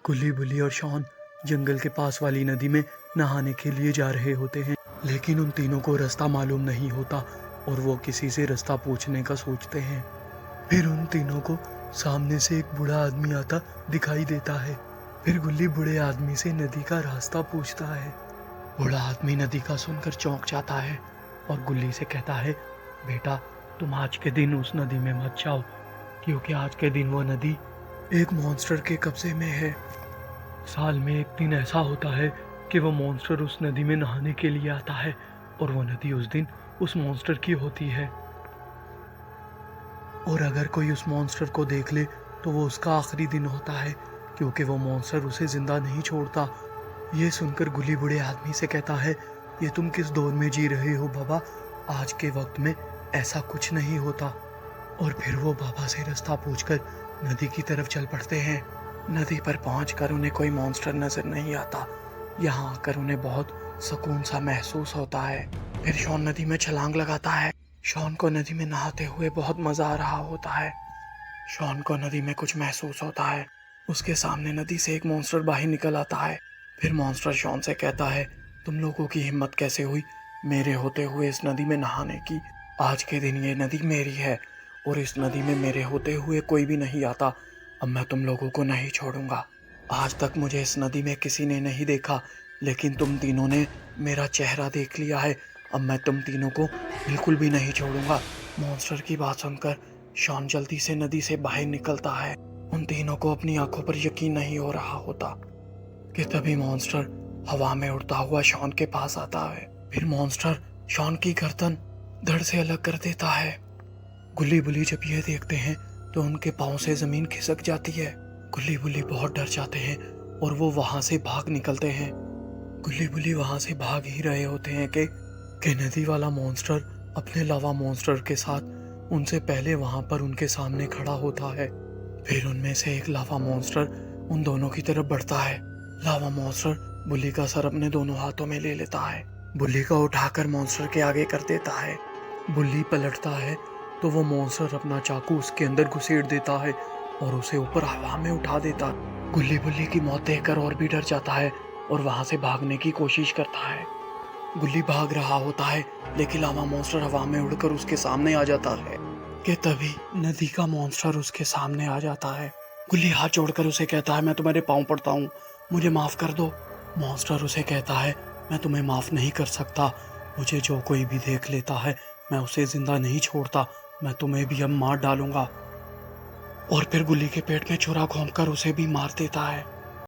गुल्ली बुल्ली और शॉन जंगल के पास वाली नदी में नहाने के लिए जा रहे होते हैं, लेकिन उन तीनों को रास्ता मालूम नहीं होता और वो किसी से रास्ता पूछने का सोचते हैं। फिर उन तीनों को सामने से एक बूढ़ा आदमी आता दिखाई देता है। फिर गुल्ली बूढ़े आदमी से नदी का रास्ता पूछता है। बूढ़ा आदमी नदी का सुनकर चौंक जाता है और गुल्ली से कहता है, बेटा तुम आज के दिन उस नदी में मत जाओ, क्योंकि आज के दिन वो नदी एक मॉन्स्टर के कब्जे में है। साल में एक दिन ऐसा होता है कि वो मॉन्स्टर उस नदी में नहाने के लिए आता है और वो नदी उस दिन उस मॉन्स्टर की होती है। और अगर कोई उस मॉन्स्टर को देख ले तो वो उसका आखिरी दिन होता है, क्योंकि वो मॉन्स्टर उसे जिंदा नहीं छोड़ता। ये सुनकर गुल्ली बूढ़े आदमी से कहता है, ये तुम किस दौर में जी रहे हो बाबा, आज के वक्त में ऐसा कुछ नहीं होता। और फिर वो बाबा से रास्ता पूछकर नदी की तरफ चल पड़ते हैं। नदी पर पहुंचकर उन्हें कोई मॉन्स्टर नजर नहीं आता। यहाँ आकर उन्हें बहुत सुकून सा महसूस होता है। फिर शॉन नदी में छलांग लगाता है। शॉन को नदी में नहाते हुए बहुत मजा आ रहा होता है। शॉन को नदी में कुछ महसूस होता है। उसके सामने नदी से एक मॉन्स्टर बाहर निकल आता है। फिर मॉन्स्टर शॉन से कहता है, तुम लोगों की हिम्मत कैसे हुई मेरे होते हुए इस नदी में नहाने की? आज के दिन ये नदी मेरी है और इस नदी में मेरे होते हुए कोई भी नहीं आता। अब मैं तुम लोगों को नहीं छोड़ूंगा। आज तक मुझे इस नदी में किसी ने नहीं देखा, लेकिन तुम तीनों ने मेरा चेहरा देख लिया है। अब मैं तुम तीनों को बिल्कुल भी नहीं छोड़ूंगा। मॉन्स्टर की बात सुनकर शॉन जल्दी से नदी से बाहर निकलता है। उन तीनों को अपनी आंखों पर यकीन नहीं हो रहा होता कि तभी मॉन्स्टर हवा में उड़ता हुआ शॉन के पास आता है। फिर मॉन्स्टर शॉन की गर्दन धड़ से अलग कर देता है। गुल्ली बुल्ली जब यह देखते हैं तो उनके पांव से जमीन खिसक जाती है। गुल्ली बुल्ली बहुत डर जाते हैं और वो वहां से भाग निकलते हैं। गुल्ली बुल्ली वहां से भाग ही रहे होते हैं कि नदी वाला मॉन्स्टर अपने लावा मॉन्स्टर के साथ उनसे पहले वहां पर उनके सामने खड़ा होता है। फिर उनमें से एक लावा मॉन्स्टर उन दोनों की तरफ बढ़ता है। लावा मॉन्स्टर बुल्ली का सर अपने दोनों हाथों में ले लेता है। बुल्ली को उठाकर मॉन्स्टर के आगे कर देता है। बुल्ली पलटता है तो वो मॉन्स्टर अपना चाकू उसके अंदर घुसेड़ देता है और उसे ऊपर हवा में उठा देता। गुल्ली बुल्ली की मौत देखकर और भी डर जाता है और वहां से भागने की कोशिश करता है। गुल्ली भाग रहा होता है, लेकिन लावा मॉन्स्टर हवा में उड़कर उसके सामने आ जाता है कि तभी नदी का मॉन्स्टर उसके सामने आ जाता है। गुल्ली हाथ जोड़कर उसे कहता है, मैं तुम्हारे पांव पड़ता हूँ, मुझे माफ कर दो। मॉन्स्टर उसे कहता है, मैं तुम्हें माफ नहीं कर सकता। मुझे जो कोई भी देख लेता है मैं उसे जिंदा नहीं छोड़ता। मैं तुम्हें भी अब मार डालूंगा। और फिर गुल्ली के पेट में छुरा घोंपकर उसे भी मार देता है।